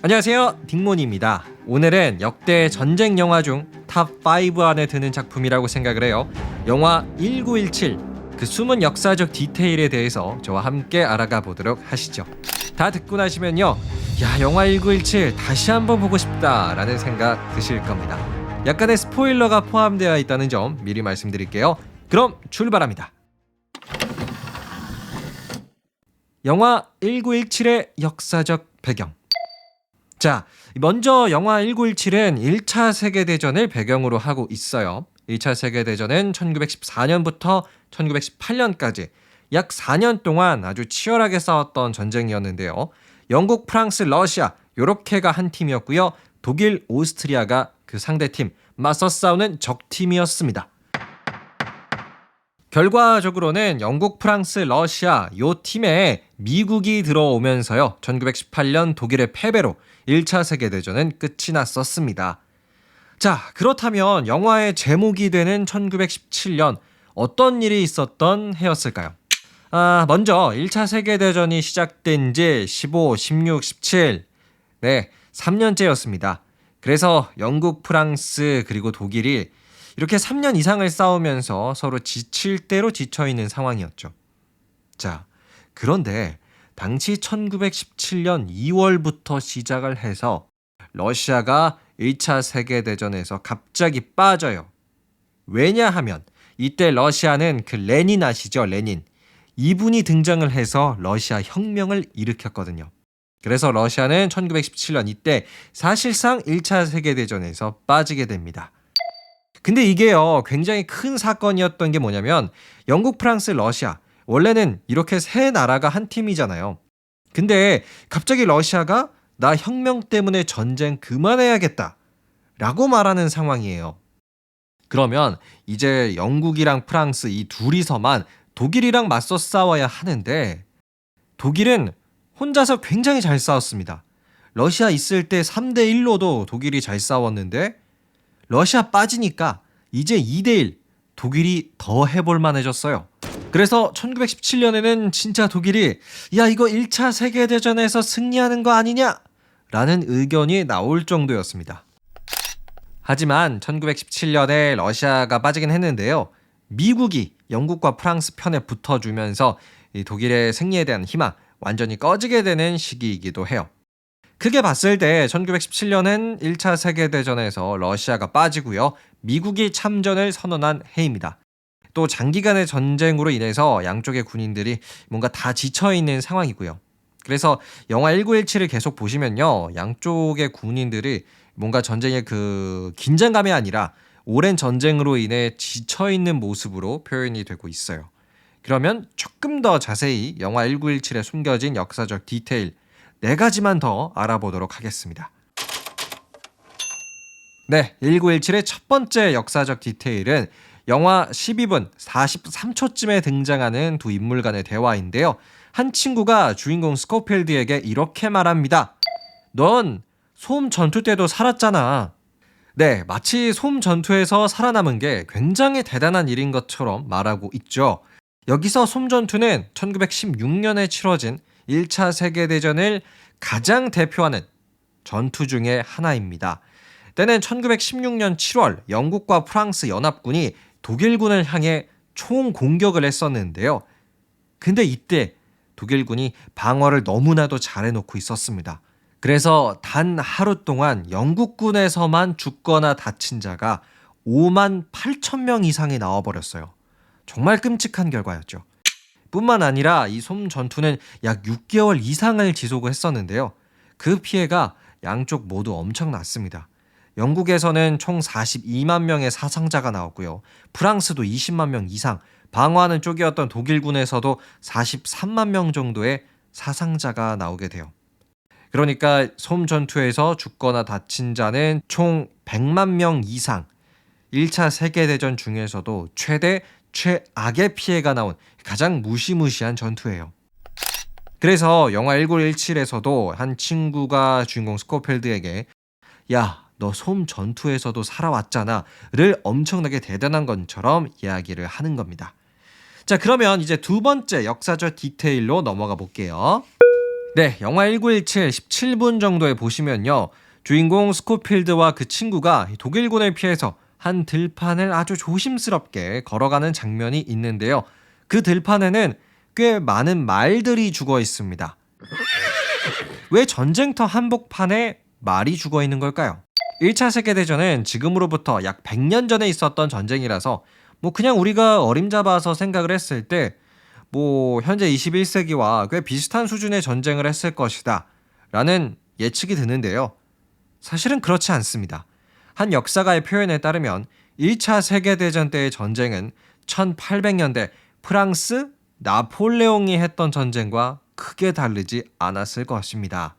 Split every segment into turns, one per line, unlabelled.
안녕하세요, 딩몬입니다. 오늘은 역대 전쟁 영화 중 탑5 안에 드는 작품이라고 생각을 해요. 영화 1917, 그 숨은 역사적 디테일에 대해서 저와 함께 알아가 보도록 하시죠. 다 듣고 나시면요, 야, 영화 1917 다시 한번 보고 싶다 라는 생각 드실 겁니다. 약간의 스포일러가 포함되어 있다는 점 미리 말씀드릴게요. 그럼 출발합니다. 영화 1917의 역사적 배경. 자, 먼저 영화 1917은 1차 세계대전을 배경으로 하고 있어요. 1차 세계대전은 1914년부터 1918년까지 약 4년 동안 아주 치열하게 싸웠던 전쟁이었는데요. 영국, 프랑스, 러시아 요렇게가 한 팀이었고요. 독일, 오스트리아가 그 상대팀, 맞서 싸우는 적팀이었습니다. 결과적으로는 영국, 프랑스, 러시아 요 팀에 미국이 들어오면서요, 1918년 독일의 패배로 1차 세계대전은 끝이 났었습니다. 자, 그렇다면 영화의 제목이 되는 1917년 어떤 일이 있었던 해였을까요? 먼저 1차 세계대전이 시작된 지 15, 16, 17 네, 3년째였습니다. 그래서 영국, 프랑스 그리고 독일이 이렇게 3년 이상을 싸우면서 서로 지칠 대로 지쳐있는 상황이었죠. 자, 그런데 당시 1917년 2월부터 시작을 해서 러시아가 1차 세계대전에서 갑자기 빠져요. 왜냐하면 이때 러시아는 그 레닌 아시죠? 레닌. 이분이 등장을 해서 러시아 혁명을 일으켰거든요. 그래서 러시아는 1917년 이때 사실상 1차 세계대전에서 빠지게 됩니다. 근데 이게요, 굉장히 큰 사건이었던 게 뭐냐면 영국, 프랑스, 러시아 원래는 이렇게 세 나라가 한 팀이잖아요. 근데 갑자기 러시아가 나 혁명 때문에 전쟁 그만해야겠다 라고 말하는 상황이에요. 그러면 이제 영국이랑 프랑스 이 둘이서만 독일이랑 맞서 싸워야 하는데, 독일은 혼자서 굉장히 잘 싸웠습니다. 러시아 있을 때 3대1로도 독일이 잘 싸웠는데 러시아 빠지니까 이제 2대1 독일이 더 해볼 만해졌어요. 그래서 1917년에는 진짜 독일이 야, 이거 1차 세계대전에서 승리하는 거 아니냐? 라는 의견이 나올 정도였습니다. 하지만 1917년에 러시아가 빠지긴 했는데요, 미국이 영국과 프랑스 편에 붙어주면서 이 독일의 승리에 대한 희망 완전히 꺼지게 되는 시기이기도 해요. 크게 봤을 때 1917년은 1차 세계대전에서 러시아가 빠지고요, 미국이 참전을 선언한 해입니다. 또 장기간의 전쟁으로 인해서 양쪽의 군인들이 뭔가 다 지쳐있는 상황이고요. 그래서 영화 1917을 계속 보시면요, 양쪽의 군인들이 뭔가 전쟁의 그 긴장감이 아니라 오랜 전쟁으로 인해 지쳐있는 모습으로 표현이 되고 있어요. 그러면 조금 더 자세히 영화 1917에 숨겨진 역사적 디테일 4가지만 더 알아보도록 하겠습니다. 네, 1917의 첫 번째 역사적 디테일은 영화 12분 43초쯤에 등장하는 두 인물 간의 대화인데요. 한 친구가 주인공 스코필드에게 이렇게 말합니다. 넌 솜 전투 때도 살았잖아. 네, 마치 솜 전투에서 살아남은 게 굉장히 대단한 일인 것처럼 말하고 있죠. 여기서 솜 전투는 1916년에 치러진 1차 세계대전을 가장 대표하는 전투 중에 하나입니다. 때는 1916년 7월 영국과 프랑스 연합군이 독일군을 향해 총 공격을 했었는데요. 근데 이때 독일군이 방어를 너무나도 잘해놓고 있었습니다. 그래서 단 하루 동안 영국군에서만 죽거나 다친 자가 5만 8천 명 이상이 나와버렸어요. 정말 끔찍한 결과였죠. 뿐만 아니라 이 솜 전투는 약 6개월 이상을 지속했었는데요. 그 피해가 양쪽 모두 엄청났습니다. 영국에서는 총 42만 명의 사상자가 나왔고요. 프랑스도 20만 명 이상, 방어하는 쪽이었던 독일군에서도 43만 명 정도의 사상자가 나오게 돼요. 그러니까 솜 전투에서 죽거나 다친 자는 총 100만 명 이상, 1차 세계대전 중에서도 최악의 피해가 나온 가장 무시무시한 전투예요. 그래서 영화 1917에서도 한 친구가 주인공 스코필드에게 야, 너 솜 전투에서도 살아왔잖아 를 엄청나게 대단한 것처럼 이야기를 하는 겁니다. 자, 그러면 이제 두 번째 역사적 디테일로 넘어가 볼게요. 네, 영화 1917 17분 정도에 보시면요. 주인공 스코필드와 그 친구가 독일군을 피해서 한 들판을 아주 조심스럽게 걸어가는 장면이 있는데요. 그 들판에는 꽤 많은 말들이 죽어 있습니다. 왜 전쟁터 한복판에 말이 죽어 있는 걸까요? 1차 세계대전은 지금으로부터 약 100년 전에 있었던 전쟁이라서 그냥 우리가 어림잡아서 생각을 했을 때 현재 21세기와 꽤 비슷한 수준의 전쟁을 했을 것이다 라는 예측이 드는데요. 사실은 그렇지 않습니다. 한 역사가의 표현에 따르면 1차 세계대전 때의 전쟁은 1800년대 프랑스 나폴레옹이 했던 전쟁과 크게 다르지 않았을 것입니다.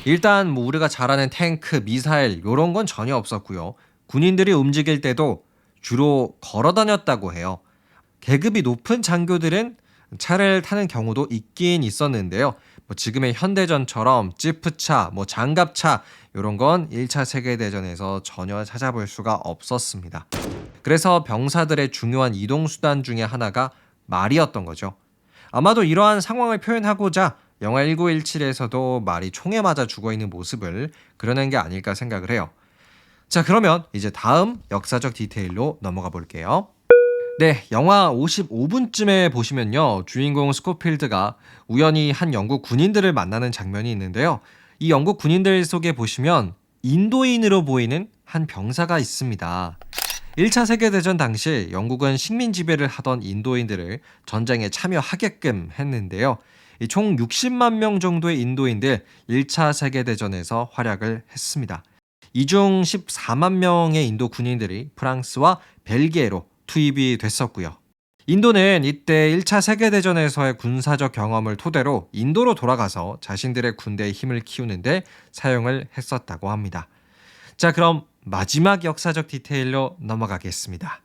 일단 우리가 잘 아는 탱크, 미사일 이런 건 전혀 없었고요. 군인들이 움직일 때도 주로 걸어 다녔다고 해요. 계급이 높은 장교들은 차를 타는 경우도 있긴 있었는데요. 지금의 현대전처럼 지프차, 장갑차 이런 건 1차 세계대전에서 전혀 찾아볼 수가 없었습니다. 그래서 병사들의 중요한 이동수단 중에 하나가 말이었던 거죠. 아마도 이러한 상황을 표현하고자 영화 1917에서도 말이 총에 맞아 죽어있는 모습을 그려낸 게 아닐까 생각을 해요. 자, 그러면 이제 다음 역사적 디테일로 넘어가 볼게요. 네, 영화 55분쯤에 보시면요. 주인공 스코필드가 우연히 한 영국 군인들을 만나는 장면이 있는데요. 이 영국 군인들 속에 보시면 인도인으로 보이는 한 병사가 있습니다. 1차 세계대전 당시 영국은 식민 지배를 하던 인도인들을 전쟁에 참여하게끔 했는데요. 총 60만 명 정도의 인도인들 1차 세계대전에서 활약을 했습니다. 이 중 14만 명의 인도 군인들이 프랑스와 벨기에로 투입이 됐었고요. 인도는 이때 1차 세계대전에서의 군사적 경험을 토대로 인도로 돌아가서 자신들의 군대의 힘을 키우는데 사용을 했었다고 합니다. 자, 그럼 마지막 역사적 디테일로 넘어가겠습니다.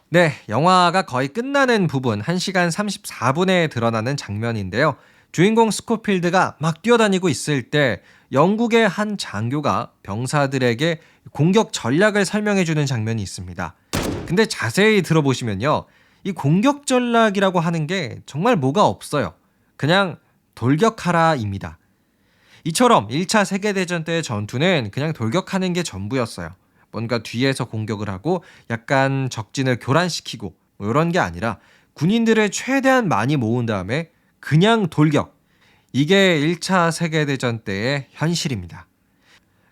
네, 영화가 거의 끝나는 부분 1시간 34분에 드러나는 장면인데요. 주인공 스코필드가 막 뛰어다니고 있을 때 영국의 한 장교가 병사들에게 공격 전략을 설명해주는 장면이 있습니다. 근데 자세히 들어보시면요. 이 공격 전략이라고 하는 게 정말 뭐가 없어요. 그냥 돌격하라입니다. 이처럼 1차 세계대전 때의 전투는 그냥 돌격하는 게 전부였어요. 뭔가 뒤에서 공격을 하고 약간 적진을 교란시키고 이런 게 아니라 군인들을 최대한 많이 모은 다음에 그냥 돌격. 이게 1차 세계대전 때의 현실입니다.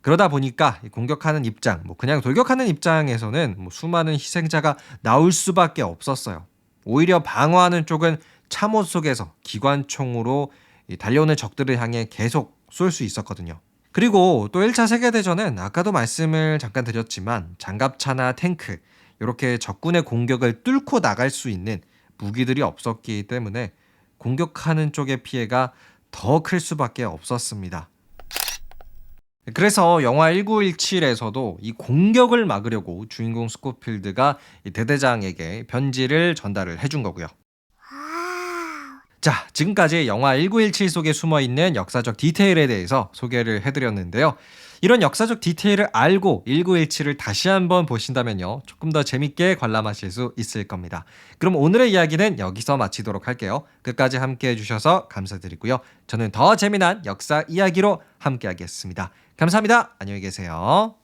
그러다 보니까 공격하는 입장, 그냥 돌격하는 입장에서는 수많은 희생자가 나올 수밖에 없었어요. 오히려 방어하는 쪽은 참호 속에서 기관총으로 달려오는 적들을 향해 계속 쏠 수 있었거든요. 그리고 또 1차 세계대전은 아까도 말씀을 잠깐 드렸지만 장갑차나 탱크 이렇게 적군의 공격을 뚫고 나갈 수 있는 무기들이 없었기 때문에 공격하는 쪽의 피해가 더 클 수밖에 없었습니다. 그래서 영화 1917에서도 이 공격을 막으려고 주인공 스코필드가 이 대대장에게 편지를 전달을 해준 거고요. 자, 지금까지 영화 1917 속에 숨어있는 역사적 디테일에 대해서 소개를 해드렸는데요. 이런 역사적 디테일을 알고 1917을 다시 한번 보신다면요. 조금 더 재밌게 관람하실 수 있을 겁니다. 그럼 오늘의 이야기는 여기서 마치도록 할게요. 끝까지 함께 해주셔서 감사드리고요. 저는 더 재미난 역사 이야기로 함께 하겠습니다. 감사합니다. 안녕히 계세요.